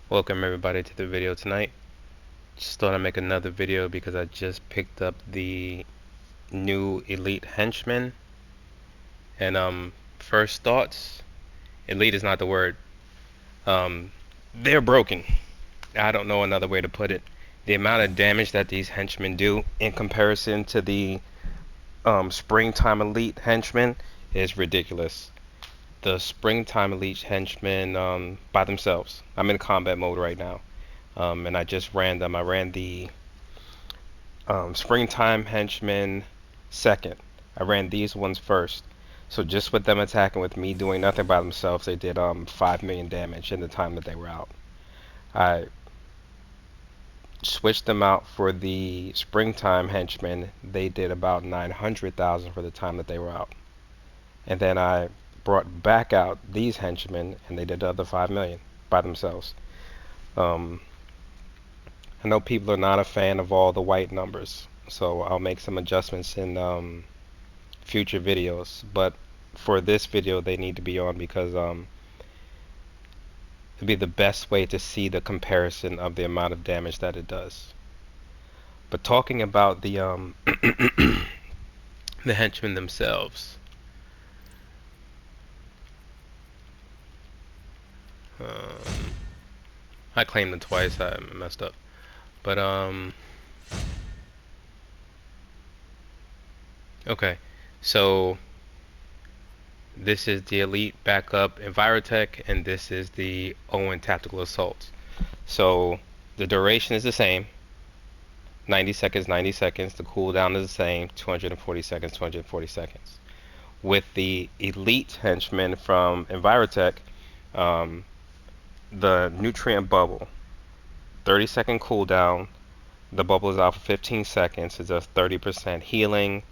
Welcome everybody to the video tonight. Just thought I'd make another video because I just picked up the new Elite Henchmen. And first thoughts, Elite is not the word. They're broken. I don't know another way to put it. The amount of damage that these henchmen do in comparison to the Springtime Elite Henchmen is ridiculous. The Springtime Elite Henchmen by themselves. I'm in combat mode right now. And I just ran them. I ran the Springtime Henchmen second. I ran these ones first. So just with them attacking with me doing nothing by themselves, they did 5 million damage in the time that they were out. I switched them out for the Springtime Henchmen. They did about 900,000 for the time that they were out. And then I brought back out these henchmen, and they did the other 5 million by themselves. Um, I know people are not a fan of all the white numbers, so I'll make some adjustments in future videos. But for this video, they need to be on because it'd be the best way to see the comparison of the amount of damage that it does. But talking about the the henchmen themselves, I claimed them twice. I messed up, but okay. So this is the Elite Backup Envirotech, and this is the Owen Tactical Assault. So the duration is the same, 90 seconds, 90 seconds. The cooldown is the same, 240 seconds, 240 seconds. With the Elite Henchmen from Envirotech, um, the Nutrient Bubble, 30-second cooldown. The bubble is out for 15 seconds. It does 30% healing,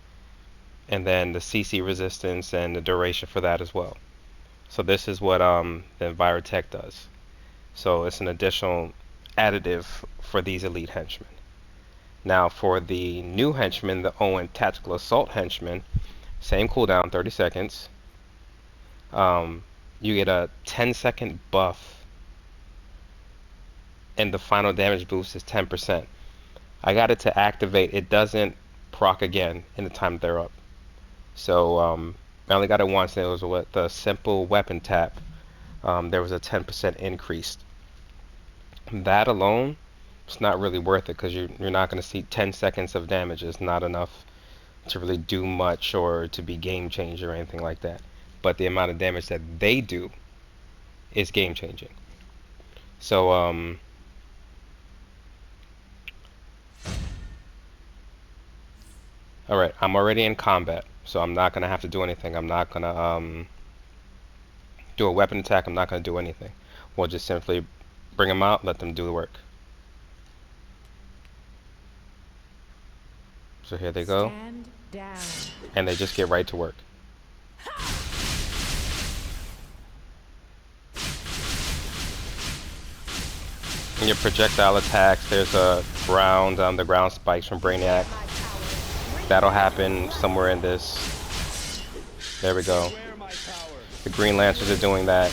and then the CC resistance and the duration for that as well. So this is what the Envirotech does. So it's an additional additive for these Elite Henchmen. Now for the new Henchman, the Owen Tactical Assault Henchman, same cooldown, 30 seconds. You get a 10-second buff, and the final damage boost is 10%. I got it to activate. It doesn't proc again in the time they're up. So I only got it once, and it was with the simple weapon tap. There was a 10% increase. That alone, it's not really worth it because you're not going to see 10 seconds of damage. It's not enough to really do much or to be game changer or anything like that. But the amount of damage that they do is game changing. So all right, I'm already in combat, so I'm not gonna have to do anything. I'm not gonna do a weapon attack. I'm not gonna do anything. We'll just simply bring them out, let them do the work. So here they go, and they just get right to work. In your projectile attacks, there's a ground, the ground spikes from Brainiac. That'll happen somewhere in this. There we go. The Green Lancers are doing that.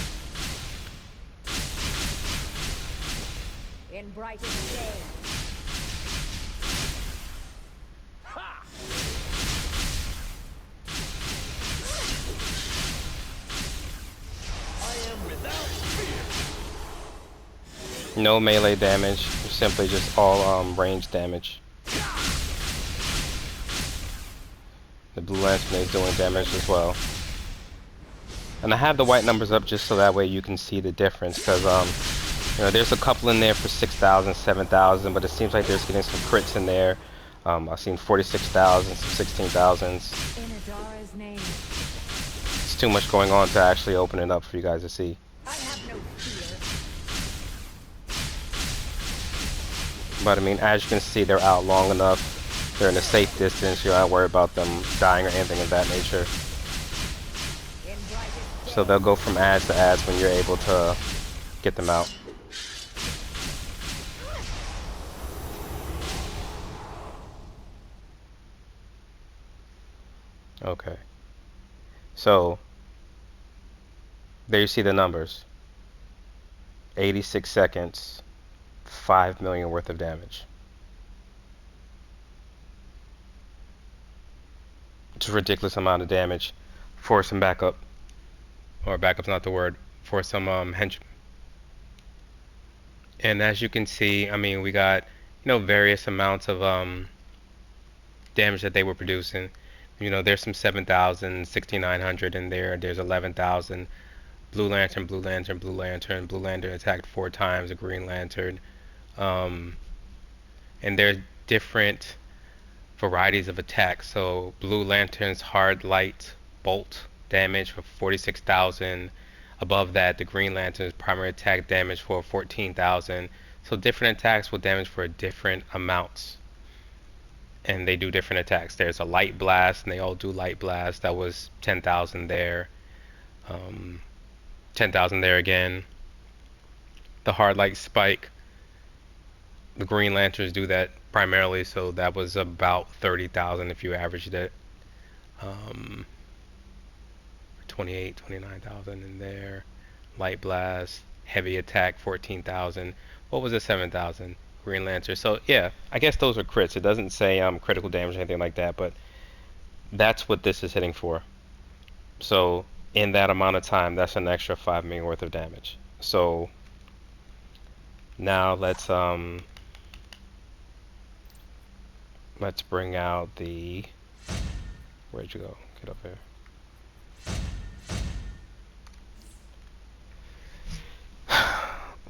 In bright day. No melee damage, simply just all range damage. The Blue Lantern is doing damage as well. And I have the white numbers up just so that way you can see the difference, because you know, there's a couple in there for 6,000, 7,000, but it seems like there's getting some crits in there. I've seen 46,000, some 16,000s. It's too much going on to actually open it up for you guys to see. But I mean, as you can see, they're out long enough. They're in a safe distance. You don't have to worry about them dying or anything of that nature. So they'll go from ads to ads when you're able to get them out. Okay. So there you see the numbers. 86 seconds, 5 million worth of damage. It's a ridiculous amount of damage for some backup, or backup's not the word, for some henchmen. And as you can see, I mean, we got, various amounts of damage that they were producing. There's some 7,000, 6,900 in there. There's 11,000. Blue Lantern, Blue Lantern, Blue Lantern. Blue Lantern attacked 4 times. A Green Lantern. And there's different varieties of attacks. So Blue Lantern's hard light bolt damage for 46,000. Above that, the Green Lantern's primary attack damage for 14,000. So different attacks will damage for different amounts. And they do different attacks. There's a light blast, and they all do light blast. That was 10,000 there. 10,000 there again. The hard light spike, the Green Lanterns do that primarily, so that was about 30,000 if you averaged it. 29,000 in there. Light blast, heavy attack, 14,000. What was it? 7,000. Green Lantern. So yeah, I guess those are crits. It doesn't say critical damage or anything like that, but that's what this is hitting for. So in that amount of time, that's an extra 5 million worth of damage. So now let's bring out the, where'd you go? Get up here.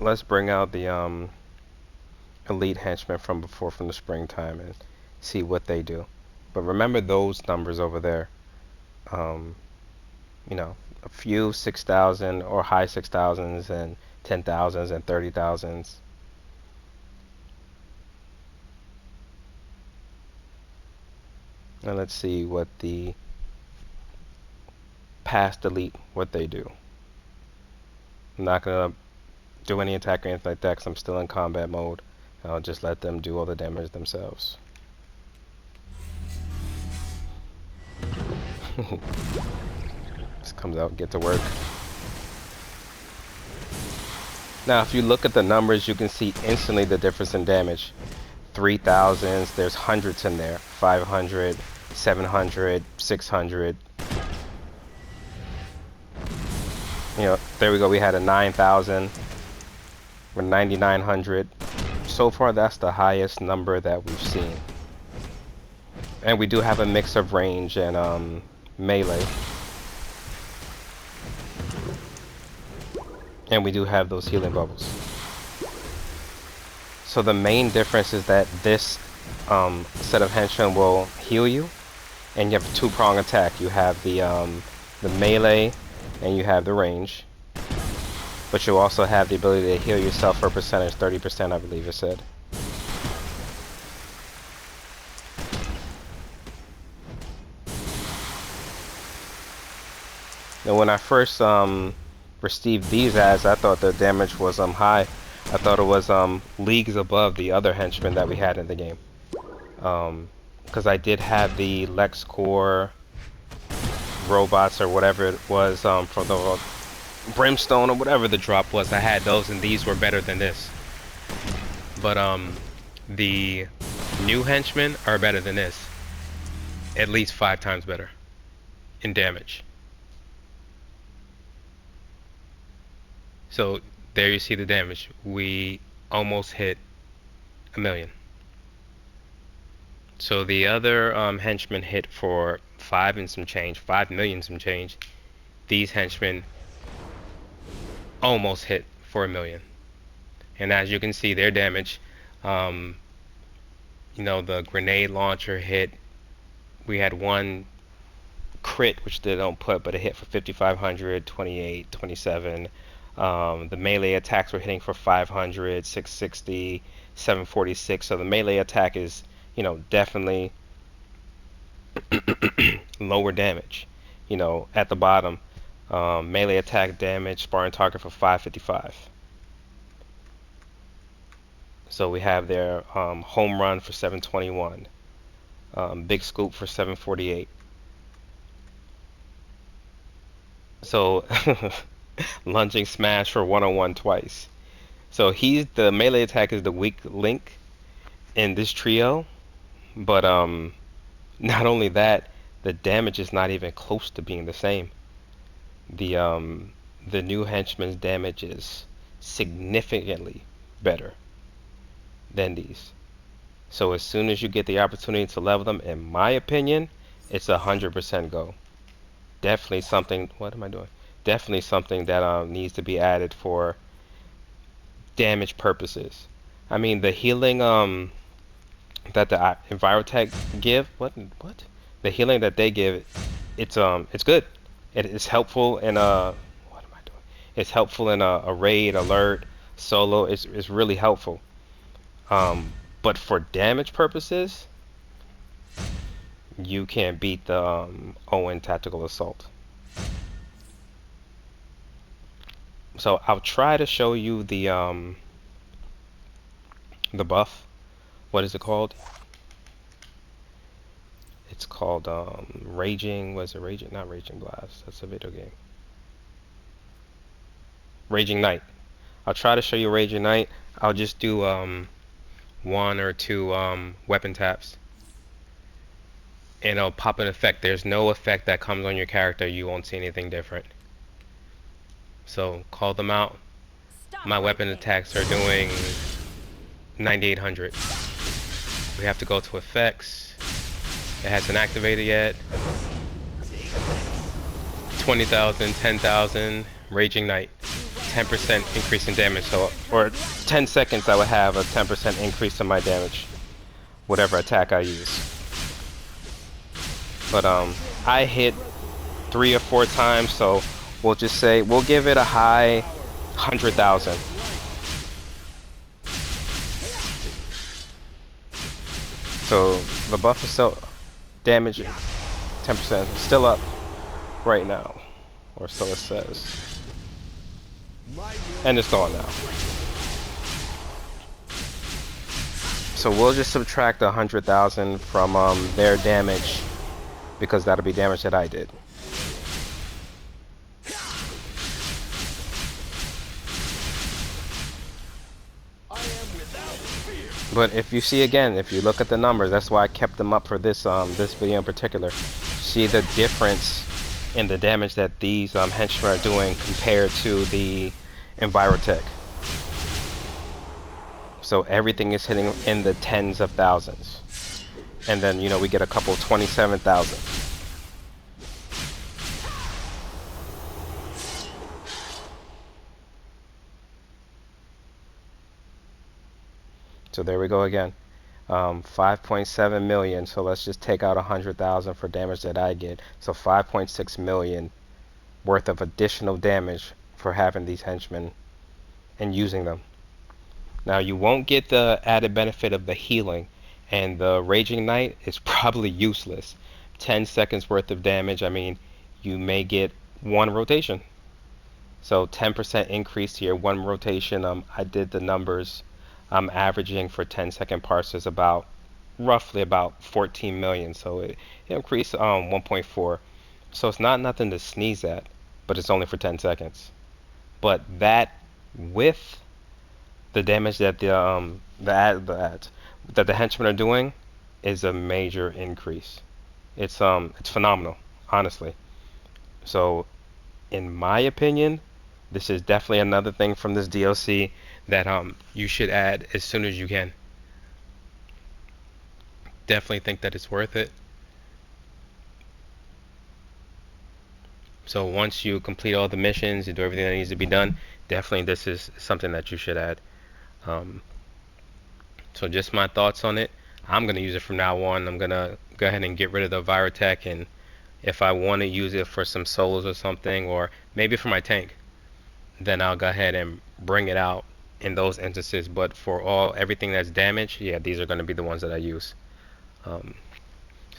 Let's bring out the elite henchmen from before, from the springtime, and see what they do. But remember those numbers over there. A few 6,000 or high 6,000s and 10,000s and 30,000s. And let's see what the past elite, what they do. I'm not gonna do any attack or anything like that because I'm still in combat mode. I'll just let them do all the damage themselves. Just comes out, get to work. Now if you look at the numbers, you can see instantly the difference in damage. 3,000s, there's hundreds in there. 500, 700, 600. There we go, we had a 9,000 or 9,900. So far that's the highest number that we've seen. And we do have a mix of range and melee. And we do have those healing bubbles. So the main difference is that this set of henchmen will heal you, and you have a two-prong attack. You have the melee, and you have the range. But you also have the ability to heal yourself for a percentage, 30% I believe it said. Now when I first received these ads, I thought the damage was high. I thought it was leagues above the other henchmen that we had in the game. Because I did have the LexCorp robots or whatever it was for the Brimstone or whatever the drop was. I had those, and these were better than this. But the new henchmen are better than this. At least 5 times better in damage. So there you see the damage. We almost hit 1 million. So the other henchmen hit for 5 and some change, 5 million some change. These henchmen almost hit for 1 million. And as you can see, their damage, the grenade launcher hit. We had one crit, which they don't put, but it hit for 5,500, 28, 27. The melee attacks were hitting for 500, 660, 746. So the melee attack is, definitely lower damage. At the bottom, melee attack damage, Spartan target for 555. So we have their home run for 721, big scoop for 748. So lunging smash for 101 twice. So he's the melee attack is the weak link in this trio, but not only that, the damage is not even close to being the same. The um the new henchman's damage is significantly better than these. So as soon as you get the opportunity to level them, in my opinion, it's 100% go. Definitely something. What am I doing? Definitely something that needs to be added for damage purposes. I mean, the healing that the Envirotech give. What? The healing that they give, it's good. It is helpful in a. What am I doing? It's helpful in a raid, alert, solo. It's really helpful. But for damage purposes, you can't beat the Owen Tactical Assault. So I'll try to show you the buff. What is it called? It's called Raging. Was it Raging? Not Raging Blast. That's a video game. Raging Knight. I'll try to show you Raging Knight. I'll just do one or two weapon taps, and it'll pop an effect. There's no effect that comes on your character. You won't see anything different. So call them out. My weapon attacks are doing 9800. We have to go to effects. It hasn't activated yet. 20,000, 10,000, Raging Knight. 10% increase in damage. So for 10 seconds I would have a 10% increase in my damage. Whatever attack I use. But I hit 3 or 4 times, so we'll just say we'll give it a high 100,000. So the buff is still damage 10%, still up right now, or so it says, and it's gone now. So we'll just subtract 100,000 from their damage, because that'll be damage that I did. But if you see again, if you look at the numbers, that's why I kept them up for this this video in particular. See the difference in the damage that these henchmen are doing compared to the Envirotech. So everything is hitting in the tens of thousands, and then we get a couple 27,000. So there we go again. 5.7 million. So let's just take out 100,000 for damage that I get. So 5.6 million worth of additional damage for having these henchmen and using them. Now you won't get the added benefit of the healing, and the Raging Knight is probably useless. 10 seconds worth of damage. I mean, you may get one rotation. So 10% increase to your one rotation. I did the numbers. I'm averaging for 10-second parts is roughly about 14 million. So it increased 1.4. So it's not nothing to sneeze at, but it's only for 10 seconds. But that with the damage that that the henchmen are doing is a major increase. It's phenomenal, honestly. So in my opinion, this is definitely another thing from this DLC that you should add as soon as you can. Definitely think that it's worth it. So once you complete all the missions, you do everything that needs to be done, definitely this is something that you should add. So just my thoughts on it. I'm going to use it from now on. I'm going to go ahead and get rid of the Virotech, and if I want to use it for some solos or something, or maybe for my tank, then I'll go ahead and bring it out in those instances. But for everything that's damaged, yeah, these are going to be the ones that I use. So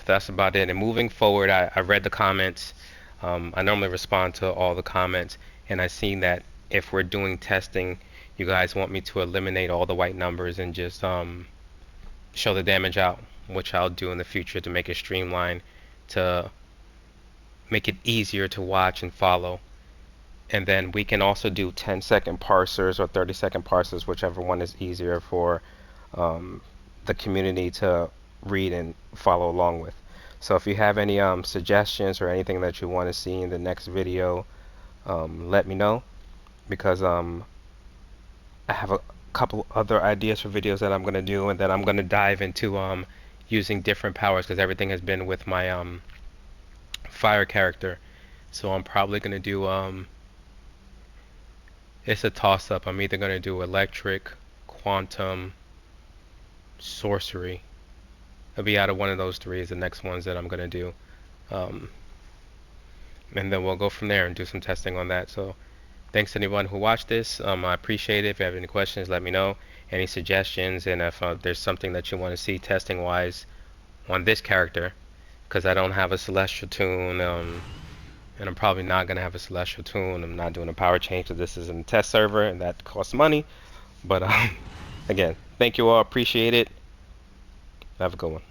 that's about it. And moving forward, I read the comments. I normally respond to all the comments, and I've seen that if we're doing testing, you guys want me to eliminate all the white numbers and just show the damage out, which I'll do in the future to make it streamlined, to make it easier to watch and follow, And then we can also do 10-second parsers or 30-second parsers, whichever one is easier for um, the community to read and follow along with. So if you have any suggestions or anything that you want to see in the next video, let me know, because I have a couple other ideas for videos that I'm going to do, and then I'm going to dive into using different powers, because everything has been with my fire character. So I'm probably going to do it's a toss up. I'm either going to do electric, quantum, sorcery. It'll be out of one of those three is the next ones that I'm going to do. Um, and then we'll go from there and do some testing on that. So thanks to anyone who watched this. I appreciate it. If you have any questions, let me know. Any suggestions, and if there's something that you want to see testing wise on this character, because I don't have a celestial tune, and I'm probably not going to have a celestial tune. I'm not doing a power change, so this isn't a test server, and that costs money. But again, thank you all. Appreciate it. Have a good one.